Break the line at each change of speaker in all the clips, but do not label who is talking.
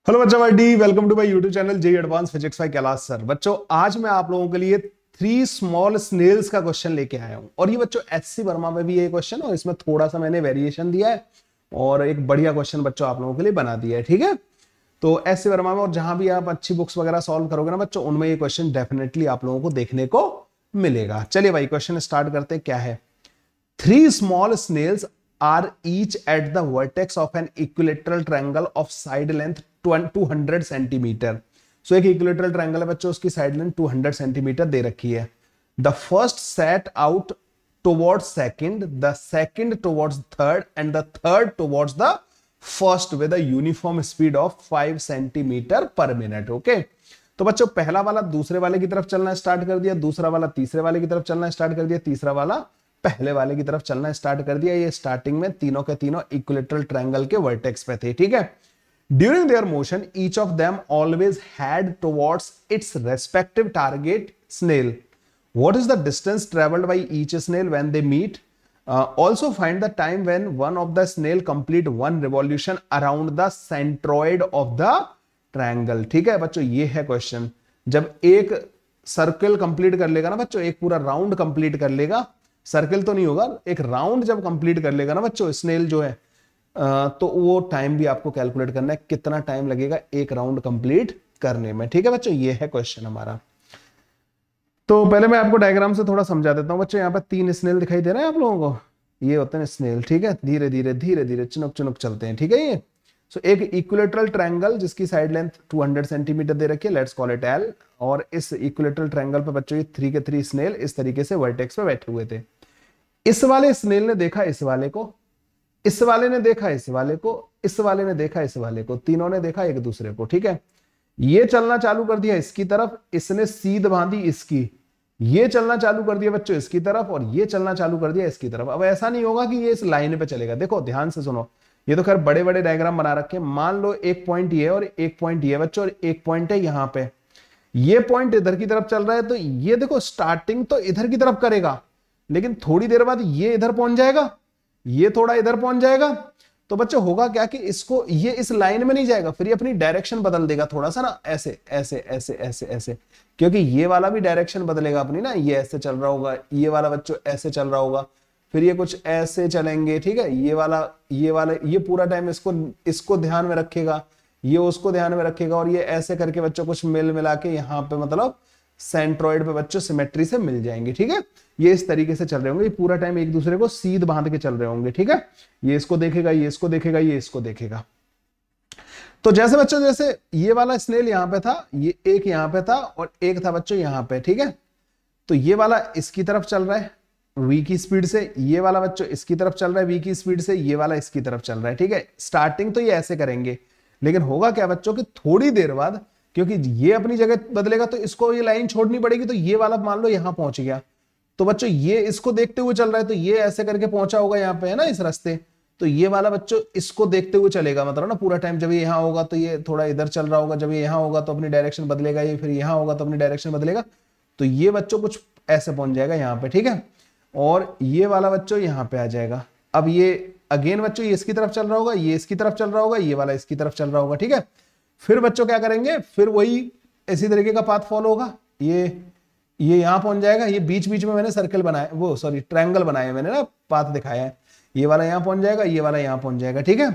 Hello बच्चा वाइडी, welcome to my YouTube channel J advance physics by Kailash sir. बच्चों आज मैं आप लोगों के लिए 3 स्मॉल स्नेल्स का क्वेश्चन लेके आया हूं और ये बच्चों एचसी वर्मा में भी ये क्वेश्चन और इसमें थोड़ा सा मैंने वेरिएशन दिया है और एक बढ़िया क्वेश्चन बच्चों आप लोगों के लिए बना दिया है। ठीक है, तो एचसी वर्मा में और जहां भी आप अच्छी बुक्स वगैरह सॉल्व करोगे ना बच्चों, उनमें ये क्वेश्चन डेफिनेटली आप लोगों को देखने को मिलेगा। चलिए भाई क्वेश्चन स्टार्ट करते हैं। क्या है? 3 small snails are each at the vertex of an equilateral triangle of side length 200 centimetre. So एक इक्विलेटरल ट्रायंगल है बच्चों, उसकी साइड लेंथ 200 सेंटीमीटर दे रखी है। The first set out towards second, the second towards third and the third towards the first with a uniform speed of 5 centimetre पर minute. Okay, तो बच्चों पहला वाला दूसरे वाले की तरफ चलना स्टार्ट कर दिया, दूसरा वाला तीसरे वाले की तरफ चलना स्टार्ट कर दिया, तीसरा वाला पहले वाले की तरफ चलना स्टार्ट कर दिया। ये स्टार्टिंग में तीनों के तीनों इक्विलेटरल ट्रायंगल के वर्टेक्स पे थे। ठीक है, during their motion each of them always had towards its respective target snail. What is the distance travelled by each snail when they meet? Also find the time when one of the snail complete one revolution around the centroid of the triangle. ठीक है बच्चों, ये है question. जब एक circle complete कर लेगा ना बच्चों, एक पूरा राउंड कंप्लीट कर लेगा, सर्कल तो नहीं होगा, एक राउंड जब कंप्लीट कर लेगा ना बच्चों स्नेल जो है, तो वो टाइम भी आपको कैलकुलेट करना है, कितना टाइम लगेगा एक राउंड कंप्लीट करने में। ठीक है बच्चों, ये है क्वेश्चन हमारा। तो पहले मैं आपको डायग्राम से थोड़ा समझा देता हूं बच्चों। यहाँ पर 3 स्नेल दिखाई दे रहे हैं आप लोगों को, ये होते हैं स्नेल। ठीक है, धीरे धीरे धीरे धीरे चुनुक चुनुक चलते हैं। ठीक है, ये सो एक इक्विलेटरल ट्रायंगल जिसकी साइड लेंथ 200 सेंटीमीटर दे रखी है, लेट्स कॉल इट एल। और इस इक्विलेटरल ट्रायंगल पे बच्चों ये 3 के 3 स्नेल इस तरीके से वर्टेक्स पे बैठे हुए थे। इस वाले स्नेल ने देखा इस वाले को, इस वाले ने देखा इस वाले को, इस वाले ने देखा इस वाले को, तीनों ने देखा एक दूसरे को। ठीक है, ये चलना चालू कर दिया इसकी तरफ, इसने सीध बांधी इसकी, ये चलना चालू कर दिया बच्चों इसकी तरफ और ये चलना चालू कर दिया इसकी तरफ। अब ऐसा नहीं होगा कि ये इस लाइन पे चलेगा। देखो ध्यान से सुनो, ये तो खैर बड़े बड़े डायग्राम बना रखे हैं। मान लो एक पॉइंट ये और एक पॉइंट ये बच्चों, और एक पॉइंट है यहां पे, ये पॉइंट इधर की तरफ चल रहा है, तो ये देखो स्टार्टिंग तो इधर की तरफ करेगा, लेकिन थोड़ी देर बाद ये इधर पहुंच जाएगा, ये थोड़ा इधर पहुंच जाएगा। तो बच्चों होगा क्या कि इसको ये इस लाइन में नहीं जाएगा, फिर ये अपनी डायरेक्शन बदल देगा थोड़ा सा ना, ऐसे ऐसे ऐसे ऐसे ऐसे, क्योंकि ये वाला भी डायरेक्शन बदलेगा अपनी ना, ये ऐसे चल रहा होगा, ये वाला बच्चों ऐसे चल रहा होगा, फिर ये कुछ ऐसे चलेंगे। ठीक है, ये वाला ये पूरा टाइम इसको ध्यान में रखेगा, ये उसको ध्यान में रखेगा, और ये ऐसे करके बच्चों कुछ मिल मिला के यहाँ पे मतलब सेंट्रॉइड पे बच्चों सिमेट्री से मिल जाएंगे। ठीक है, ये इस तरीके से चल रहे होंगे, ये पूरा टाइम एक दूसरे को सीध बांध के चल रहे होंगे। ठीक है, ये इसको देखेगा, ये इसको देखेगा, ये इसको देखेगा। तो जैसे बच्चों जैसे ये वाला स्नेल यहां पे था, ये एक यहां पे था और एक था बच्चों यहां पे। ठीक है, तो ये वाला इसकी तरफ चल रहा है v की स्पीड से, ये वाला बच्चों इसकी तरफ चल रहा है v की स्पीड से, ये वाला इसकी तरफ चल रहा है। ठीक है, स्टार्टिंग तो ये ऐसे करेंगे, लेकिन होगा क्या बच्चों कि थोड़ी देर बाद, क्योंकि ये अपनी जगह बदलेगा तो इसको ये लाइन छोड़नी पड़ेगी, तो ये वाला मान लो यहां पहुंच गया, तो बच्चों ये इसको देखते हुए चल रहा है, तो ये ऐसे करके पहुंचा होगा यहाँ पे है ना इस रास्ते, तो ये वाला बच्चों इसको देखते हुए चलेगा, मतलब ना पूरा टाइम। जब ये यहाँ होगा तो ये थोड़ा इधर चल रहा होगा, जब ये यहाँ होगा तो अपनी डायरेक्शन बदलेगा, ये फिर यहाँ होगा तो अपनी डायरेक्शन बदलेगा, तो ये बच्चों कुछ ऐसे पहुंच जाएगा यहाँ पे। ठीक है, और ये वाला बच्चों यहाँ पे आ जाएगा। अब ये अगेन बच्चों ये इसकी तरफ चल रहा होगा, ये इसकी तरफ चल रहा होगा, ये वाला इसकी तरफ चल रहा होगा। ठीक है, फिर बच्चों क्या करेंगे, फिर वही इसी तरीके का पाथ फॉलो होगा, ये यहां पहुंच जाएगा, ये बीच बीच में मैंने सर्कल बनाया, वो सॉरी ट्रायंगल बनाया मैंने ना, पाथ दिखाया है, ये वाला यहां पहुंच जाएगा, ये वाला यहां पहुंच जाएगा। ठीक है,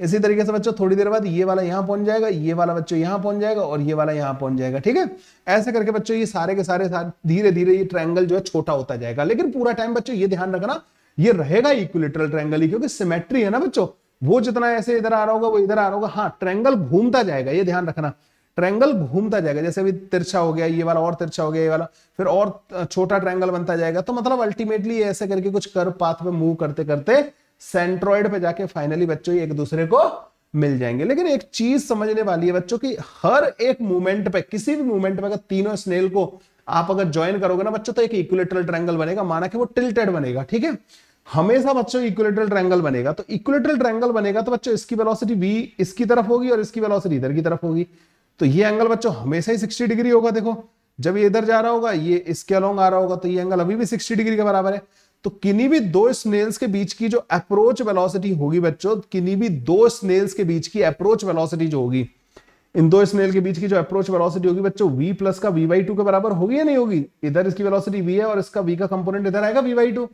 इसी तरीके से बच्चों थोड़ी देर बाद ये वाला यहां पहुंच जाएगा, ये वाला बच्चों यहां पहुंच जाएगा और ये वाला यहां पहुंच जाएगा। ठीक है, ऐसे करके बच्चों ये सारे के सारे धीरे धीरे ये ट्रायंगल जो है छोटा होता जाएगा, लेकिन पूरा टाइम बच्चों ये ध्यान रखना ये रहेगा इक्विलेटरल ट्रायंगल ही, क्योंकि सिमेट्री है ना बच्चों, वो जितना ऐसे इधर आ रहा होगा वो इधर आ रहा होगा। हाँ, ट्रायंगल घूमता जाएगा, ये ध्यान रखना, ट्रायंगल घूमता जाएगा, जैसे अभी तिरछा हो गया, ये वाला और तिरछा हो गया, ये वाला फिर और छोटा ट्रायंगल बनता जाएगा। तो मतलब अल्टीमेटली ऐसे करके कुछ कर्व पाथ पे मूव करते करते सेंट्रॉइड पे जाके फाइनली बच्चों एक दूसरे को मिल जाएंगे। लेकिन एक चीज समझने वाली है बच्चों की, हर एक मूवमेंट पे, किसी भी मूवमेंट पे अगर तीनों स्नेल को आप अगर ज्वाइन करोगे ना बच्चों, तो एक इक्विलेटरल ट्रायंगल बनेगा, माना कि वो टिल्टेड बनेगा। ठीक है, हमेशा बच्चों इक्विलेटरल ट्रायंगल बनेगा, तो इक्विलेटरल ट्रायंगल बनेगा तो बच्चों इसकी वेलोसिटी v इसकी तरफ होगी और इसकी वेलोसिटी इधर की तरफ होगी, तो ये एंगल बच्चों हमेशा ही 60 डिग्री होगा। देखो जब ये इधर जा रहा होगा, ये इसके अलोंग आ रहा होगा, तो ये एंगल अभी भी 60 डिग्री के बराबर है। तो किन्हीं भी दो स्नेल्स के बीच की जो अप्रोच वेलोसिटी होगी बच्चों, किन्हीं भी दो स्नेल्स के बीच की अप्रोच वेलोसिटी जो होगी, इन दो स्नेल के बीच की जो अप्रोच वेलोसिटी होगी बच्चों v प्लस का v/2 के बराबर होगी या नहीं होगी? इधर इसकी वेलोसिटी v है और इसका v का कंपोनेंट इधर आएगा v/2,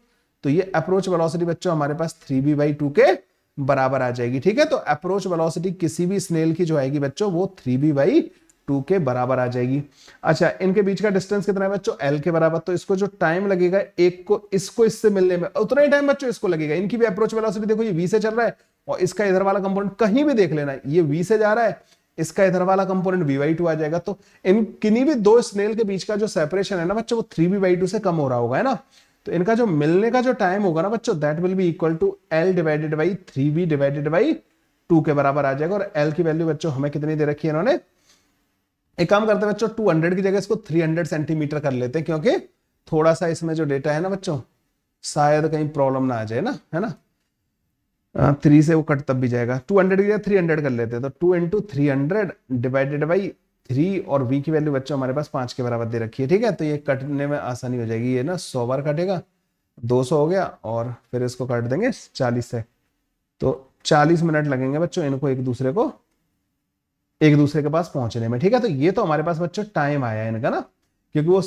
तो ये अप्रोच वेलोसिटी बच्चों हमारे पास 3v/2 के बराबर आ जाएगी। ठीक है, तो अप्रोच वेलोसिटी किसी भी स्नेल की जो आएगी बच्चों वो 3v/2 के बराबर आ जाएगी। अच्छा, इनके बीच का डिस्टेंस कितना है बच्चों? l के बराबर। तो इसको जो टाइम लगेगा एक को इसको इससे मिलने में, उतना ही टाइम बच्चों इसको लगेगा। इनकी भी अप्रोच वेलोसिटी देखो, ये v से चल रहा है और इसका इधर वाला कंपोनेंट कहीं भी देख लेना, ये v से जा रहा है, इसका इधर वाला कंपोनेंट v/2 आ जाएगा। तो इन किन्हीं भी दो स्नेल के बीच का जो सेपरेशन है ना बच्चों वो 3v/2 से कम हो रहा होगा, है ना। तो इनका जो मिलने का जो टाइम होगा ना बच्चों that will be equal to l divided by 3v divided by 2 के बराबर आ जाएगा। और l की वैल्यू बच्चों हमें कितनी दे रखी है इन्होंने? एक काम करते हैं बच्चों, 200 की जगह इसको 300 सेंटीमीटर कर लेते हैं, क्योंकि थोड़ा सा इसमें जो डेटा है ना बच्चों शायद कहीं प्रॉब्लम ना आ जाए ना, है ना। 3 से वो कट तब भी जाएगा, 200 की जगह 300 कर लेते हैं। तो 2 इंटू 300 डिवाइडेड बाई 3 और v की वैल्यू बच्चों हमारे पास 5 के बराबर दे रखी है। ठीक है, तो ये कटने में आसानी हो जाएगी। ये ना 100 बार कटेगा, 200 हो गया और फिर इसको काट देंगे 40 से, तो 40 मिनट लगेंगे बच्चों इनको एक दूसरे के पास पहुंचने में। ठीक है, तो ये तो हमारे पास बच्चों टाइम आया है इनका ना, क्योंकि वो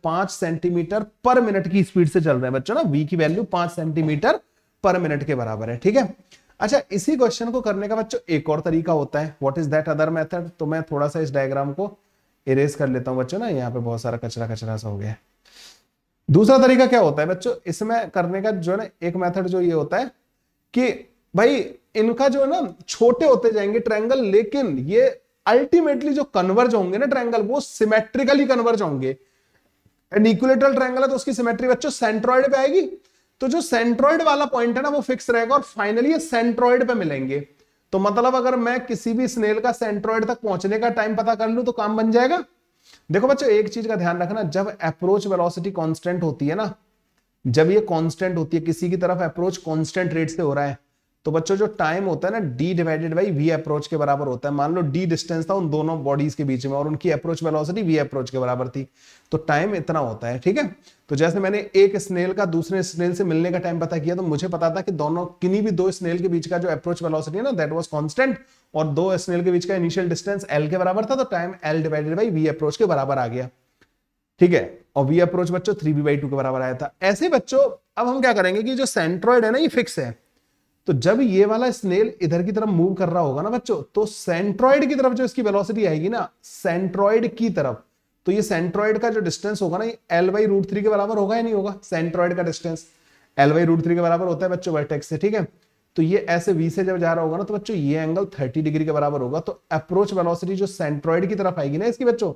5 सेंटीमीटर पर मिनट की स्पीड से चल रहे हैं बच्चों ना। v की वैल्यू 5 सेंटीमीटर पर मिनट के बराबर है। ठीक है, अच्छा इसी क्वेश्चन को करने का बच्चों एक और तरीका होता है। What is that other method? तो मैं थोड़ा सा इस डायग्राम को इरेज कर लेता हूं बच्चों ना, यहाँ पे बहुत सारा कचरा सा हो गया है। दूसरा तरीका क्या होता है बच्चों इसमें करने का, जो है ना एक मेथड जो ये होता है कि भाई इनका जो है ना छोटे होते जाएंगे ट्रायंगल, लेकिन ये अल्टीमेटली जो कन्वर्ज होंगे ना ट्रायंगल वो सिमेट्रिकली कन्वर्ज होंगे। एंड इक्विलेटरल ट्रायंगल है तो उसकी सिमेट्री बच्चों सेंट्रॉइड पे आएगी, तो जो सेंट्रॉइड वाला पॉइंट है ना वो फिक्स रहेगा और फाइनली ये सेंट्रॉइड पे मिलेंगे। तो मतलब अगर मैं किसी भी स्नेल का सेंट्रॉइड तक पहुंचने का टाइम पता कर लूं तो काम बन जाएगा। देखो बच्चों एक चीज का ध्यान रखना, जब अप्रोच वेलोसिटी कांस्टेंट होती है ना, जब ये कांस्टेंट होती है, किसी की तरफ अप्रोच कांस्टेंट रेट से हो रहा है, तो बच्चों जो टाइम होता है ना d divided by v approach के बराबर होता है। मान लो d डिस्टेंस था उन दोनों बॉडीज के बीच में और उनकी अप्रोच वेलोसिटी v अप्रोच के बराबर थी, तो टाइम इतना होता है। ठीक है, तो जैसे मैंने एक स्नेल का दूसरे स्नेल से मिलने का टाइम पता किया, तो मुझे पता था कि दोनों किन्हीं भी दो स्नेल के बीच का जो अप्रोच वेलोसिटी है ना दैट वाज कांस्टेंट, और दो स्नेल के बीच का इनिशियल डिस्टेंस l के बराबर था, तो time l divided by v approach के बराबर आ गया। ठीक है, और v अप्रोच बच्चों 3v/2 के बराबर आया था। ऐसे बच्चों अब हम क्या करेंगे कि जो सेंट्रॉइड है ना ये फिक्स है, तो जब ये वाला स्नेल इधर की तरफ मूव कर रहा होगा ना बच्चों, तो सेंट्रॉइड की तरफ जो इसकी वेलोसिटी आएगी ना, सेंट्रॉइड की तरफ, तो ये सेंट्रॉइड का जो डिस्टेंस होगा ना ये l/√3 के बराबर होगा या नहीं होगा? सेंट्रॉइड का डिस्टेंस l/√3 के बराबर होता है बच्चों वर्टेक्स से। ठीक है, तो ये ऐसे v से जब जा रहा होगा ना तो बच्चों ये एंगल 30 डिग्री के बराबर होगा। तो अप्रोच वेलोसिटी जो सेंट्रॉइड की तरफ आएगी ना इसकी बच्चों,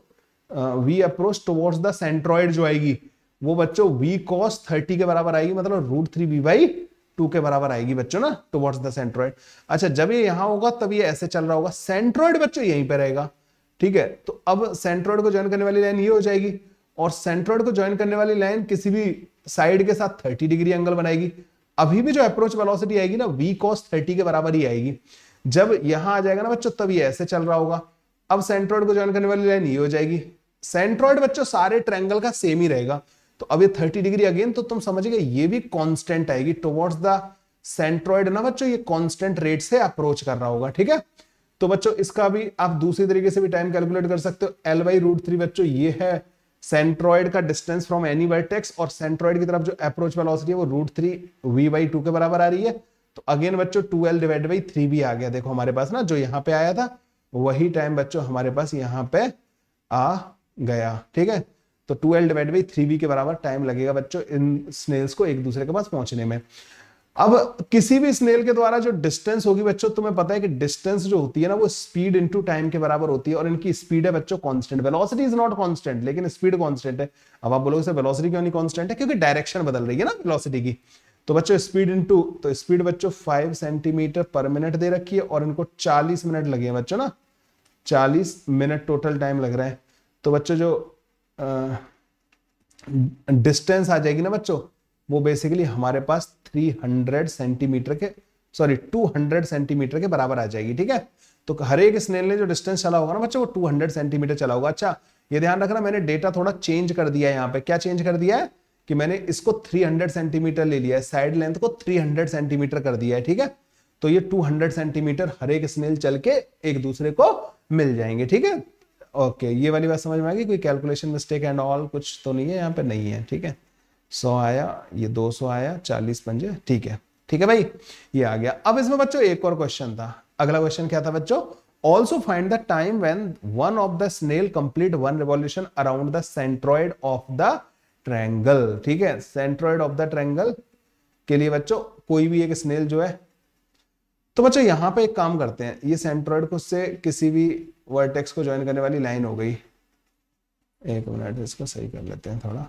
v approach towards the centroid जो आएगी वो बच्चों v cos 30 के बराबर आएगी, मतलब √3v/2 के बराबर आएगी बच्चों ना टुवर्ड्स द सेंट्रॉइड। अच्छा जब ये यहां होगा तब ये ऐसे चल रहा होगा, सेंट्रॉइड बच्चों यहीं पे रहेगा। ठीक है, तो अब सेंट्रॉइड को ज्वाइन करने वाली लाइन ये हो जाएगी, और सेंट्रॉइड को ज्वाइन करने वाली लाइन किसी भी साइड के साथ 30 डिग्री एंगल बनाएगी। अभी भी जो अप्रोच वेलोसिटी आएगी ना v cos 30 के बराबर ही आएगी। जब यहां आ जाएगा ना बच्चों तब ये ऐसे चल रहा होगा। अब सेंट्रॉइड को ज्वाइन करने वाली लाइन ये हो जाएगी। सेंट्रॉइड बच्चों सारे ट्रायंगल का सेम ही रहेगा, तो अब ये 30 डिग्री अगेन, तो तुम समझ गए ये भी कांस्टेंट आएगी टुवर्ड्स द सेंट्रॉइड ना बच्चों, ये कांस्टेंट रेट से अप्रोच कर रहा होगा। ठीक है, तो बच्चों इसका भी आप दूसरी तरीके से भी टाइम कैलकुलेट कर सकते हो। l/√3 बच्चों ये है सेंट्रॉइड का डिस्टेंस फ्रॉम एनी वर्टेक्स, और सेंट्रॉइड की तरफ जो अप्रोच वेलोसिटी है वो √3v/2 के बराबर आ रही है। तो अगेन बच्चों 2l डिवाइडेड बाई 3v आ गया। देखो हमारे पास ना जो यहाँ पे आया था वही टाइम बच्चों हमारे पास यहाँ पे आ गया। ठीक है, तो 2l डिवाइडेड बाई 3v के बराबर टाइम लगेगा बच्चों इन स्नेल्स को एक दूसरे के पास पहुंचने में। अब किसी भी स्नेल के द्वारा जो डिस्टेंस होगी बच्चों, तुम्हें पता है कि डिस्टेंस जो होती है ना वो स्पीड इनटू टाइम के बराबर होती है, और इनकी स्पीड है बच्चों constant. Velocity is not constant लेकिन स्पीड कांस्टेंट है। अब आप बोलोगे सर वेलोसिटी क्यों नहीं कांस्टेंट है? क्योंकि डायरेक्शन बदल रही है ना वेलोसिटी की। तो बच्चों स्पीड इनटू, तो स्पीड बच्चों 5 सेंटीमीटर पर मिनट दे रखी है, और इनको 40 मिनट लगे हैं बच्चों ना, 40 मिनट टोटल टाइम लग रहा है। तो बच्चों जो डिस्टेंस आ जाएगी ना बच्चों वो बेसिकली हमारे पास 200 सेंटीमीटर के बराबर आ जाएगी। ठीक है, तो हर एक स्नेल ने जो डिस्टेंस चला होगा ना बच्चों वो 200 सेंटीमीटर चला होगा। अच्छा ये ध्यान रखना मैंने डेटा थोड़ा चेंज कर दिया है। यहाँ पे क्या चेंज कर दिया है कि मैंने इसको 300 सेंटीमीटर ले लिया है, साइड लेंथ को 300 सेंटीमीटर कर दिया है। ठीक है, तो ये 200 सेंटीमीटर हर एक स्नेल चल के एक दूसरे को मिल जाएंगे। ठीक है, ओके, ये वाली बात समझ में आ गई? कोई कैलकुलेशन मिस्टेक एंड ऑल कुछ तो नहीं है यहाँ पे? नहीं है। ठीक है, 100 आया, ये 200 आया, 40 पंजे, ठीक है, ठीक है भाई, ये आ गया। अब इसमें बच्चों एक और क्वेश्चन था। अगला क्वेश्चन क्या था बच्चों? Also find the time when one of the snail complete one revolution around the centroid of the triangle. ठीक है, सेंट्रॉइड ऑफ द ट्रायंगल के लिए बच्चों कोई भी एक स्नेल जो है, तो बच्चों यहां पे एक काम करते हैं, ये सेंट्रॉइड को से किसी भी वर्टेक्स को ज्वाइन करने वाली लाइन हो गई। एक मिनट, इसको सही कर लेते हैं थोड़ा।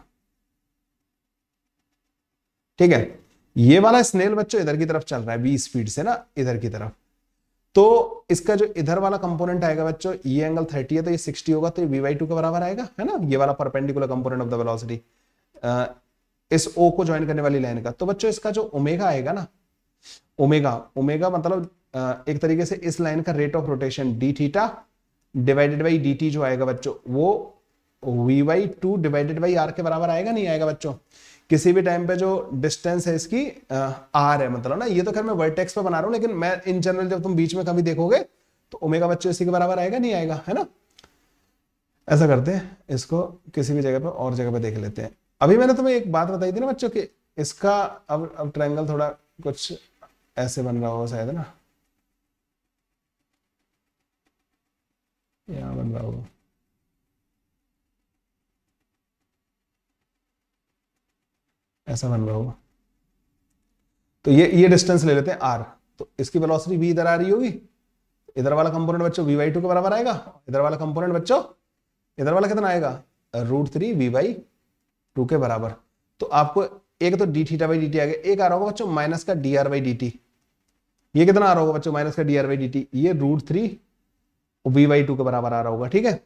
ठीक है, ये वाला स्नेल बच्चों इधर की तरफ चल रहा है v स्पीड से ना, इधर की तरफ। तो इसका जो इधर वाला कंपोनेंट आएगा बच्चों, ये एंगल 30 है तो ये 60 होगा, तो ये v/2 के बराबर आएगा, है ना, ये वाला perpendicular component of the velocity इस o को ज्वाइन करने वाली लाइन का। तो बच्चों इसका जो ओमेगा आएगा ना, ओमेगा मतलब एक तरीके से इस लाइन का rate of rotation D theta divided by d T जो आएगा बच्चों, वो v/2 डिवाइडेड बाई r के बराबर आएगा, नहीं आएगा बच्चों? किसी भी टाइम पे जो डिस्टेंस है इसकी r है, मतलब ना, ये तो खैर मैं वर्टेक्स पे बना रहा हूं, लेकिन मैं इन जनरल जब तुम बीच में कभी देखोगे तो ओमेगा बच्चों इसी के बराबर आएगा, नहीं आएगा, है ना? ऐसा करते हैं, इसको किसी भी जगह पे और जगह पे देख लेते हैं। अभी मैंने तुम्हें एक बात बताई थी ना बच्चों कि इसका अब ट्रायंगल थोड़ा कुछ ऐसे बन रहा होगा शायद ना, यहां बन रहा होगा, ऐसा बन रहा होगा। तो ये डिस्टेंस ले लेते हैं r, तो इसकी वेलोसिटी v इधर आ रही होगी, इधर वाला कंपोनेंट बच्चों v/2 के बराबर आएगा, इधर वाला कंपोनेंट बच्चों, इधर वाला कितना आएगा? √3 v/2 के बराबर। तो आपको एक तो d theta by d t आ गया, एक आ रहा होगा बच्चों माइनस का d r by d t. ये कितना आ रहा होगा बच्चों? माइनस का d r by d t, ये √3 v/2 के बराबर आ रहा होगा। ठीक है,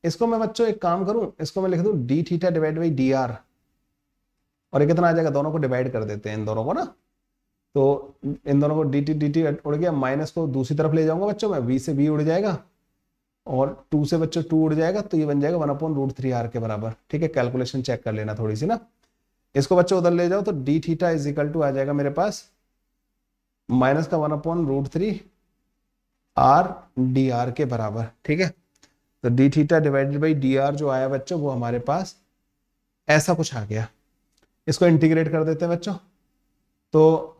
इसको मैं बच्चों एक काम करूं, इसको मैं लिख दूं D theta divide by D R, और ये कितना आ जाएगा? दोनों को डिवाइड कर देते हैं, इन दोनों को ना, तो इन दोनों को dt उड़ गया, माइनस को दूसरी तरफ ले जाऊंगा बच्चों मैं, v से v उड़ जाएगा और 2 से बच्चों 2 उड़ जाएगा, तो ये बन जाएगा 1/√3r के बराबर। ठीक है, कैलकुलेशन चेक कर लेना थोड़ी सी ना, इसको बच्चों उधर ले जाओ तो d theta is equal to आ जाएगा मेरे पास माइनस का 1/√3r dr के बराबर। ठीक है, तो d theta divided by D R जो आया बच्चों, वो हमारे पास ऐसा कुछ आ गया। इसको इंटीग्रेट कर देते हैं बच्चों, तो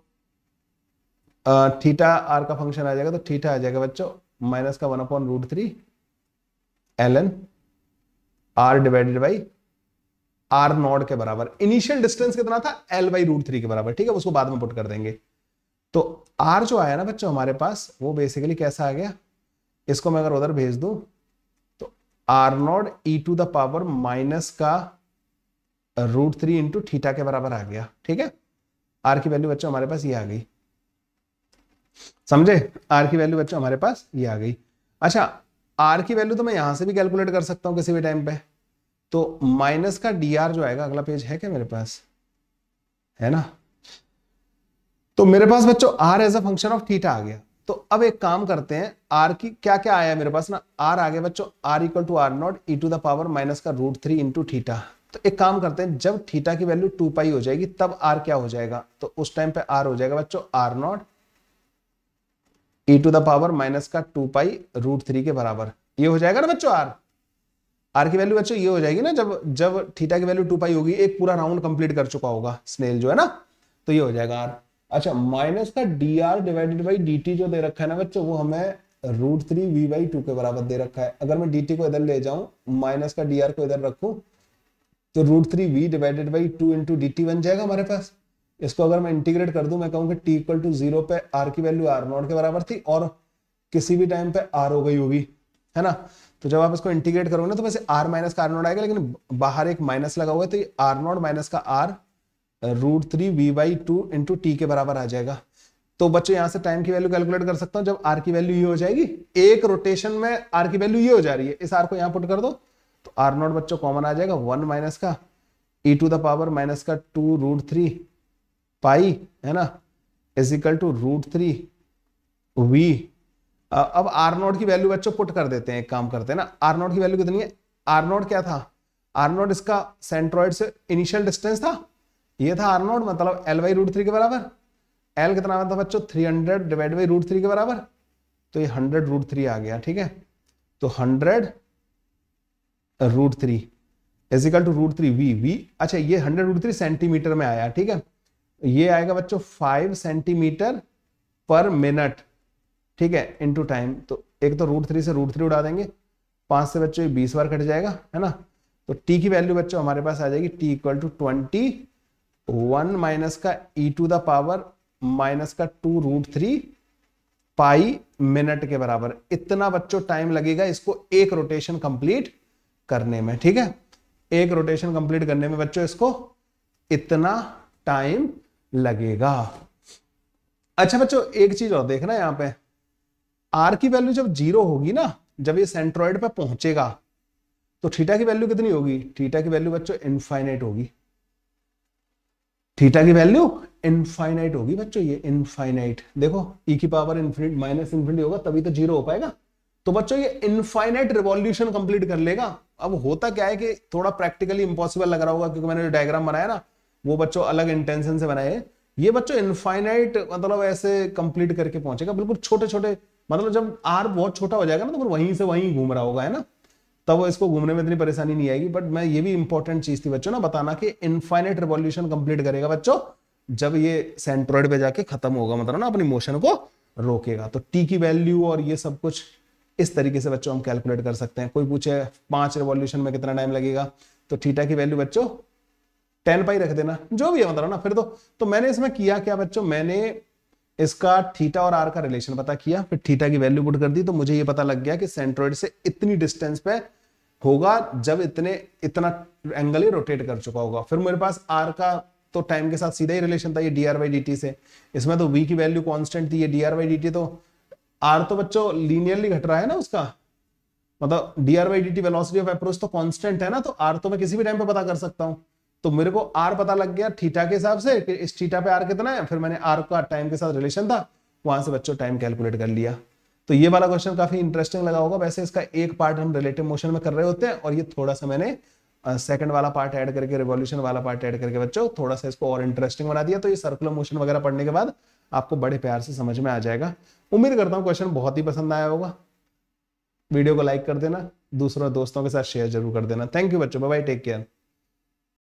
थीटा आर का फंक्शन आ जाएगा, तो थीटा आ जाएगा बच्चों माइनस का 1/√3 ln r divided by r not के बराबर। इनिशियल डिस्टेंस कितना था? l/√3 के बराबर। ठीक है, उसको बाद में पुट कर देंगे। तो r जो आया ना बच्चों हमारे पास, वो बेसिकली कैसा आ गया? इसको मैं अगर उधर भेज दूं तो r0 e⁻⁻ माइनस का √3 इंटू थीटा के बराबर आ गया। ठीक है, r की वैल्यू बच्चों हमारे पास ये आ गई, समझे? r की वैल्यू बच्चों हमारे पास ये आ गई। अच्छा, r की वैल्यू तो मैं यहां से भी कैलकुलेट कर सकता हूं किसी भी टाइम पे, तो माइनस का dr जो आएगा, अगला पेज है क्या मेरे पास? है ना, तो मेरे पास बच्चों r as a function of theta आ गया। तो अब एक काम करते हैं, r की क्या क्या आया मेरे पास ना, r आ गया बच्चों r equal to r0 e⁻ minus का √3 इंटू थीटा। तो एक काम करते हैं, जब थीटा की वैल्यू 2π हो जाएगी तब r क्या हो जाएगा? तो उस टाइम पे r हो जाएगा बच्चों r0 e⁻ माइनस का 2π √3 के बराबर। ये हो जाएगा ना बच्चों r की वैल्यू बच्चों ये हो जाएगी ना, जब थीटा की वैल्यू 2π होगी, एक पूरा राउंड कंप्लीट कर चुका होगा स्नेल जो है ना, तो ये हो जाएगा r। अच्छा, माइनस का dr डिवाइडेड बाई dt जो दे रखा है ना बच्चों, वो हमें √3 v/2 के बराबर दे रखा है। अगर मैं dt को इधर ले जाऊं, माइनस का dr को इधर रखूं, तो √3 v divided by 2 into dt बन जाएगा हमारे पास। इसको अगर मैं इंटीग्रेट कर दूं, मैं कहूंगा t इक्वल टू 0 पे r की वैल्यू r0 के बराबर थी और किसी भी टाइम पे r हो गई होगी, है ना। तो जब आप इसको इंटीग्रेट करोगे ना, तो वैसे r माइनस का r0 आएगा, लेकिन बाहर एक माइनस लगा हुआ है, तो ये r0 माइनस का r √3 v/2 इंटू टी के बराबर आ जाएगा। तो बच्चों यहां से टाइम की वैल्यू कैलकुलेट कर सकता हूं, जब r की वैल्यू ये हो जाएगी, एक रोटेशन में r की वैल्यू ये हो जा रही है, इस r को यहां पुट कर दो, तो r0 बच्चों कॉमन आ जाएगा, 1 माइनस का e⁻ माइनस का 2 √3 पाई, है ना, इज इक्वल टू √3 v। अब r0 की वैल्यू बच्चों पुट कर देते हैं, एक काम करते हैं ना, r0 की वैल्यू कितनी है? r0 क्या था? r0 इसका सेंट्रॉइड से इनिशियल डिस्टेंस था, ये था r0, मतलब l/√3 के बराबर। एल कितना आता था बच्चों 300 डिवाइड बाई √3 के बराबर, तो ये 100√3 आ गया। ठीक है, तो 100√3 इजिकल टू √3 वी। अच्छा ये 100√3 सेंटीमीटर में आया। ठीक है, ये आएगा बच्चों 5 सेंटीमीटर पर मिनट। ठीक है, इनटू टाइम। तो एक तो √3 से √3 उड़ा देंगे, 5 से बच्चों 20 बार कट जाएगा, है ना। तो टी की वैल्यू बच्चों हमारे पास आ जाएगी टी इक्वल टू 21 माइनस का e⁻⁻ माइनस का 2√3 पाई मिनट के बराबर। इतना बच्चों टाइम लगेगा इसको एक रोटेशन कंप्लीट करने में। ठीक है, एक रोटेशन कंप्लीट करने में बच्चों इसको इतना टाइम लगेगा। अच्छा बच्चों एक चीज और देखना यहां पे, आर की वैल्यू जब 0 होगी ना, जब ये सेंट्रॉइड पे पहुंचेगा तो थीटा की वैल्यू कितनी होगी? थीटा की वैल्यू बच्चों इनफाइनाइट होगी। थीटा की वैल्यू इनफाइनाइट होगी बच्चों, ये इनफाइनाइट। देखो e की पावर इन्फिनिटी माइनस इन्फिनिटी होगा तभी तो 0 हो पाएगा। तो बच्चों ये इनफाइनाइट रिवॉल्यूशन कंप्लीट कर लेगा। अब होता क्या है कि थोड़ा प्रैक्टिकली इंपॉसिबल लग रहा होगा, क्योंकि मैंने जो डायग्राम बनाया ना वो बच्चों अलग इंटेंशन से बनाए। ये बच्चों इनफाइनाइट मतलब ऐसे कंप्लीट करके पहुंचेगा, बिल्कुल छोटे छोटे, मतलब जब आर बहुत छोटा हो जाएगा ना तो फिर वहीं से वहीं घूम रहा होगा, है ना, तब वो इसको घूमने में इतनी परेशानी नहीं आएगी। बट मैं ये भी इंपॉर्टेंट चीज थी बच्चों ना बताना कि इनफाइनाइट रिवॉल्यूशन कंप्लीट करेगा बच्चों जब ये सेंट्रॉइड पे जाके खत्म होगा, मतलब ना अपनी मोशन को रोकेगा। तो टी की वैल्यू और ये सब कुछ इस तरीके से बच्चों हम कैलकुलेट कर सकते हैं। कोई पूछे 5 रिवॉल्यूशन में कितना टाइम लगेगा, तो थीटा की वैल्यू बच्चों 10 पाई रख देना, जो भी है मतलब ना। फिर तो मैंने इसमें किया क्या बच्चों, मैंने इसका थीटा और आर का रिलेशन पता किया, फिर थीटा की वैल्यू पुट कर दी, तो मुझे ये पता लग गया कि सेंट्रॉइड से इतनी डिस्टेंस पे होगा जब इतना एंगल ही रोटेट कर चुका होगा। फिर मेरे पास आर का तो टाइम के साथ सीधा ही रिलेशन था, ये dr/dt से। इसमें तो v की वैल्यू कांस्टेंट थी, ये dr/dt, तो r तो बच्चों लीनियरली घट रहा है ना उसका, मतलब dr/dt वेलोसिटी ऑफ अप्रोच तो कांस्टेंट है ना, तो r तो मैं किसी भी टाइम पे पता कर सकता हूं। तो मेरे को r पता लग गया थीटा के हिसाब से कि इस थीटा पे r कितना है, फिर मैंने r का टाइम के साथ रिलेशन था, वहां से बच्चों टाइम कैलकुलेट कर लिया। तो ये वाला क्वेश्चन काफी इंटरेस्टिंग लगा होगा। वैसे इसका एक पार्ट हम रिलेटिव मोशन में कर रहे होते हैं, और ये थोड़ा सा मैंने सेकंड वाला पार्ट ऐड करके, रिवॉल्यूशन वाला पार्ट ऐड करके बच्चों थोड़ा सा इसको और इंटरेस्टिंग बना दिया। तो ये सर्कुलर मोशन वगैरह पढ़ने के बाद आपको बड़े प्यार से समझ में आ जाएगा। उम्मीद करता हूँ क्वेश्चन बहुत ही पसंद आया होगा। वीडियो को लाइक कर देना, दूसरों दोस्तों के साथ शेयर जरूर कर देना। थैंक यू बच्चों, बाय बाय, टेक केयर।